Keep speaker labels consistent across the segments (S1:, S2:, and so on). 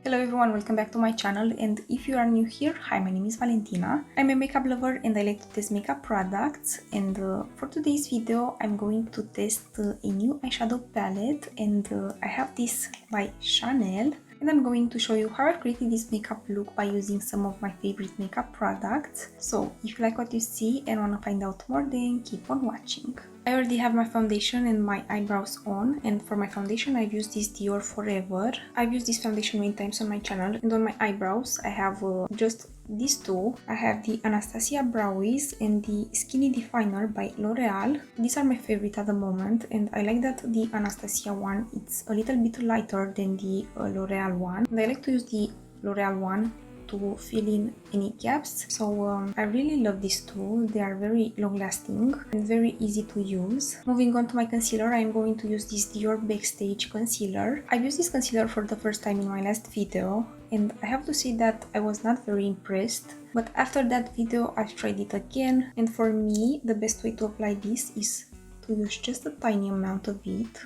S1: Hello everyone, welcome back to my channel, and if you are new here, hi, my name is Valentina. I'm a makeup lover and I like to test makeup products, and for today's video I'm going to test a new eyeshadow palette, and I have this by Chanel, and I'm going to show you how I created this makeup look by using some of my favorite makeup products. So if you like what you see and want to find out more, then keep on watching. I already have my foundation and my eyebrows on, and for my foundation I've used this Dior Forever. I've used this foundation many times on my channel, and on my eyebrows I have just these two. I have the Anastasia Browies and the Skinny Definer by L'Oreal. These are my favorite at the moment, and I like that the Anastasia one, it's a little bit lighter than the L'Oreal one, and I like to use the L'Oreal one to fill in any gaps. So I really love these two. They are very long lasting and very easy to use. Moving on to my concealer, I am going to use this Dior Backstage concealer. I've used this concealer for the first time in my last video, and I have to say that I was not very impressed. But after that video I've tried it again, and for me the best way to apply this is to use just a tiny amount of it,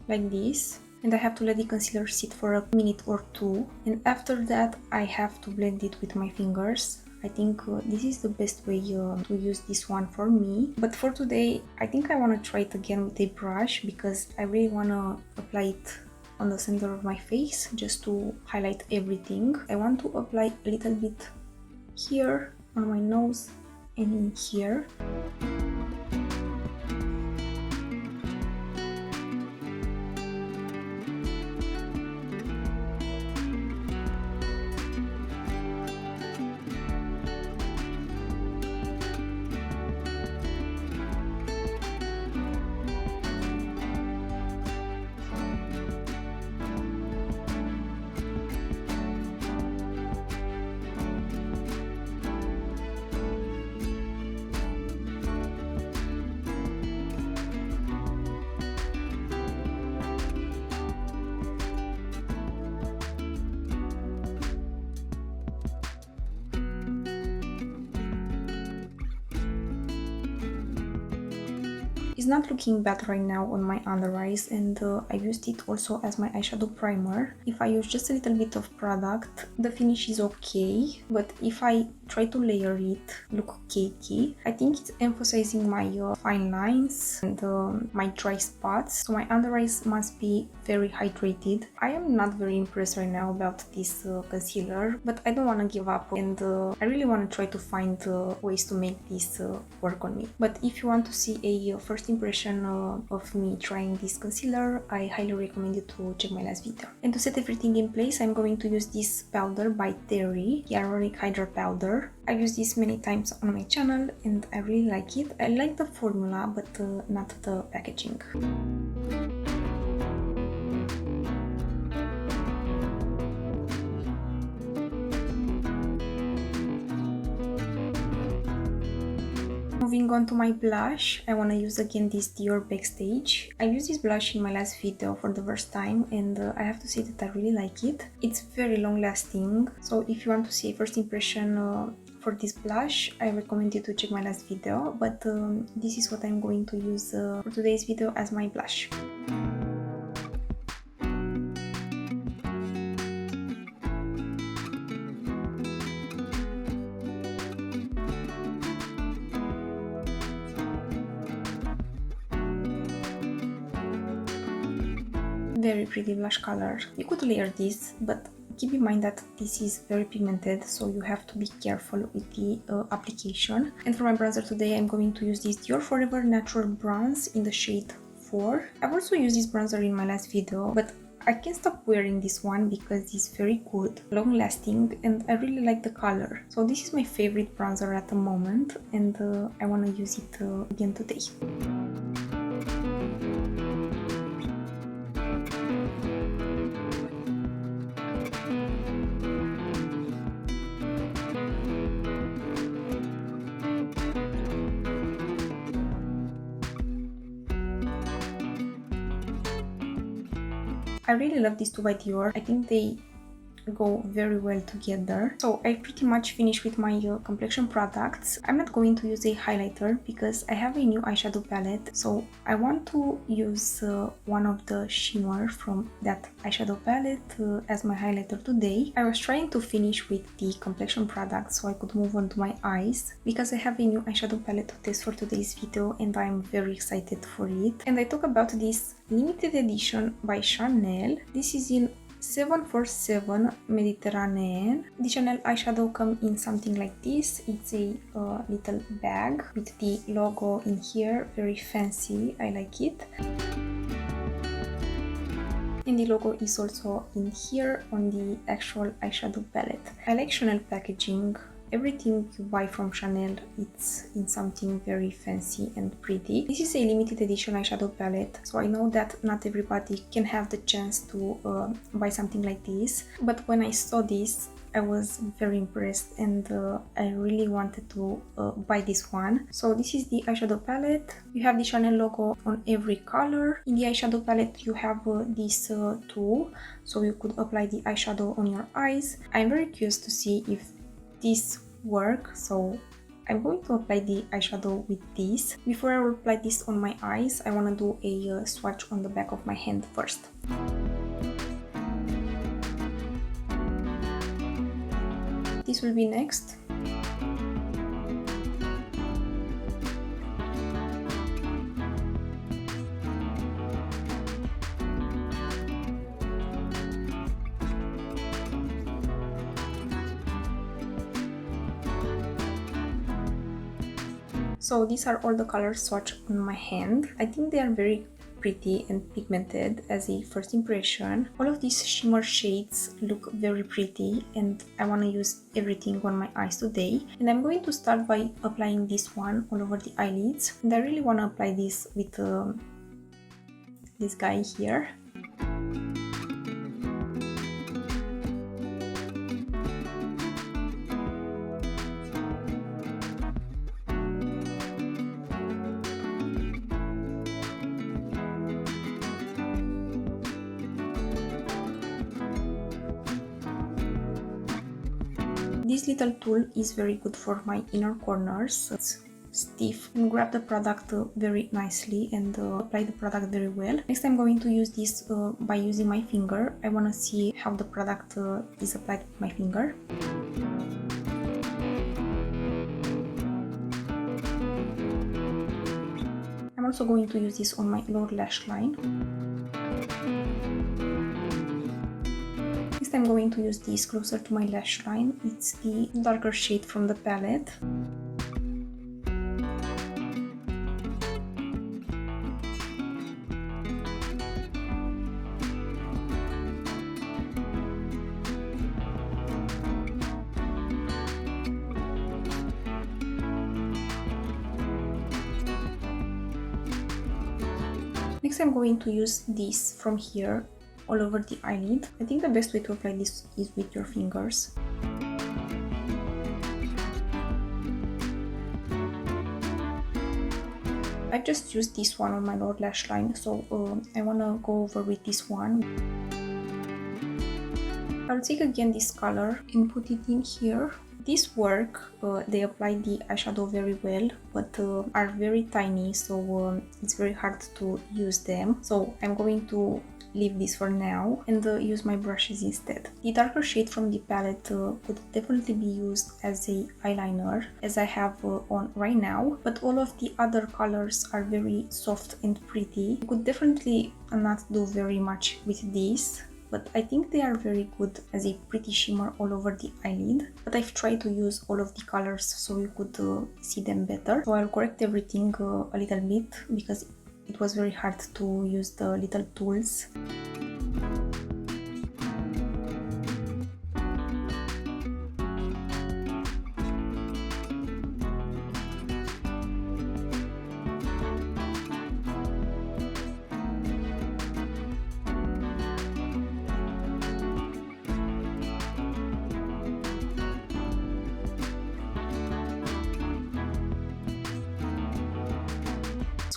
S1: like this. And I have to let the concealer sit for a minute or two, and after that I have to blend it with my fingers. I think this is the best way to use this one for me. But for today I think I want to try it again with a brush, because I really want to apply it on the center of my face just to highlight everything. I want to apply a little bit here on my nose and in here. It's not looking bad right now on my under eyes, and I've used it also as my eyeshadow primer. If I use just a little bit of product, the finish is okay, but if I try to layer it, look cakey. I think it's emphasizing my fine lines and my dry spots, so my under eyes must be very hydrated. I am not very impressed right now about this concealer, but I don't want to give up, and I really want to try to find ways to make this work on me. But if you want to see a first impression of me trying this concealer, I highly recommend you to check my last video. And to set everything in place, I'm going to use this powder by Terry, Hyaluronic Hydra powder. I've used this many times on my channel and I really like it. I like the formula, but not the packaging. Moving on to my blush, I want to use again this Dior Backstage. I used this blush in my last video for the first time, and I have to say that I really like it. It's very long lasting, so if you want to see a first impression for this blush, I recommend you to check my last video, but this is what I'm going to use for today's video as my blush. Very pretty blush color. You could layer this, but keep in mind that this is very pigmented, so you have to be careful with the application. And for my bronzer today, I'm going to use this Dior Forever Natural Bronze in the shade 4. I've also used this bronzer in my last video, but I can't stop wearing this one because it's very good, long lasting, and I really like the color. So this is my favorite bronzer at the moment, and I want to use it again today. I really love these two by Dior. I think they go very well together. So I pretty much finished with my complexion products. I'm not going to use a highlighter because I have a new eyeshadow palette, so I want to use one of the shimmer from that eyeshadow palette as my highlighter today. I was trying to finish with the complexion products so I could move on to my eyes because I have a new eyeshadow palette to test for today's video and I'm very excited for it. And I talk about this limited edition by Chanel. This is in 747 Mediterranean. The Chanel eyeshadow comes in something like this. It's a little bag with the logo in here, very fancy, I like it. And the logo is also in here on the actual eyeshadow palette. I like Chanel packaging. Everything you buy from Chanel, it's in something very fancy and pretty. This is a limited edition eyeshadow palette, so I know that not everybody can have the chance to buy something like this. But when I saw this, I was very impressed and I really wanted to buy this one. So this is the eyeshadow palette. You have the Chanel logo on every color. In the eyeshadow palette you have this tool, so you could apply the eyeshadow on your eyes. I'm very curious to see if this work, so I'm going to apply the eyeshadow with this. Before I will apply this on my eyes, I want to do a swatch on the back of my hand first. This will be next. So these are all the colors swatched on my hand. I think they are very pretty and pigmented as a first impression. All of these shimmer shades look very pretty and I want to use everything on my eyes today. And I'm going to start by applying this one all over the eyelids. And I really want to apply this with this guy here. This little tool is very good for my inner corners. It's stiff and grab the product very nicely and apply the product very well. Next I'm going to use this by using my finger. I want to see how the product is applied with my finger. I'm also going to use this on my lower lash line. Next I'm going to use this closer to my lash line. It's the darker shade from the palette. Next I'm going to use this from here all over the eyelid. I think the best way to apply this is with your fingers. I've just used this one on my lower lash line, so I want to go over with this one. I'll take again this color and put it in here. This work, they apply the eyeshadow very well, but are very tiny, so it's very hard to use them. So I'm going to leave this for now and use my brushes instead. The darker shade from the palette could definitely be used as a eyeliner, as I have on right now, but all of the other colors are very soft and pretty. You could definitely not do very much with these, but I think they are very good as a pretty shimmer all over the eyelid. But I've tried to use all of the colors so you could see them better. So I'll correct everything a little bit because it was very hard to use the little tools.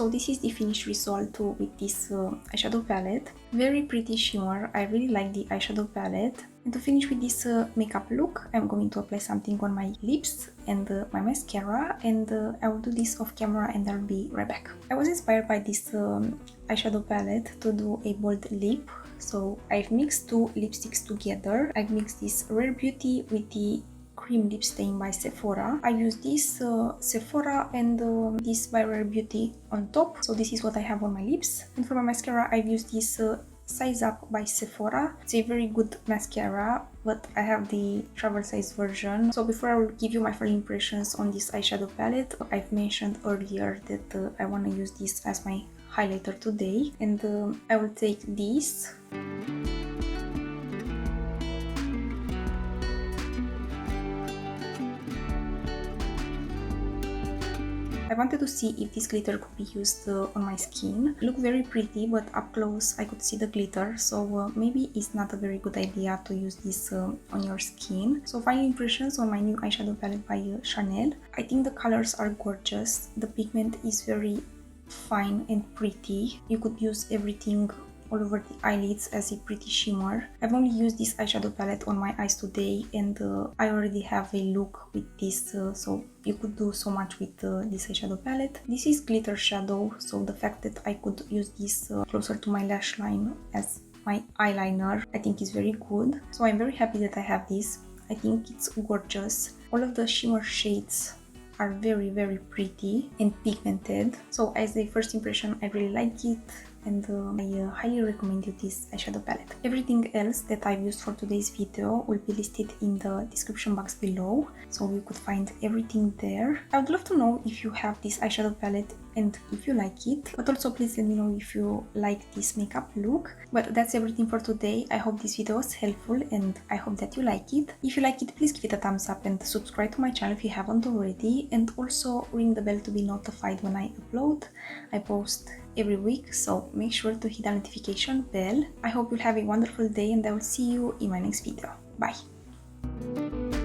S1: So this is the finished result with this eyeshadow palette. Very pretty shimmer. I really like the eyeshadow palette. And to finish with this makeup look, I'm going to apply something on my lips and my mascara, and I will do this off camera and I'll be right back. I was inspired by this eyeshadow palette to do a bold lip. So I've mixed two lipsticks together. I've mixed this Rare Beauty with the cream lip stain by Sephora. I use this Sephora and this by Rare Beauty on top. So this is what I have on my lips. And for my mascara, I've used this Size Up by Sephora. It's a very good mascara, but I have the travel size version. So before I will give you my first impressions on this eyeshadow palette, I've mentioned earlier that I want to use this as my highlighter today, and I will take this. I wanted to see if this glitter could be used on my skin. It looked very pretty, but up close I could see the glitter, so maybe it's not a very good idea to use this on your skin. So final impressions on my new eyeshadow palette by Chanel. I think the colors are gorgeous. The pigment is very fine and pretty. You could use everything all over the eyelids as a pretty shimmer. I've only used this eyeshadow palette on my eyes today, and I already have a look with this, so you could do so much with this eyeshadow palette. This is glitter shadow, so the fact that I could use this closer to my lash line as my eyeliner, I think is very good. So I'm very happy that I have this. I think it's gorgeous. All of the shimmer shades are very, very pretty and pigmented. So as a first impression, I really like it, and I highly recommend you this eyeshadow palette. Everything else that I've used for today's video will be listed in the description box below, so you could find everything there. I would love to know if you have this eyeshadow palette and if you like it, but also please let me know if you like this makeup look. But that's everything for today. I hope this video was helpful and I hope that you like it. If you like it, please give it a thumbs up and subscribe to my channel if you haven't already, and also ring the bell to be notified when I upload. I post every week, so make sure to hit the notification bell. I hope you'll have a wonderful day, and I will see you in my next video. Bye!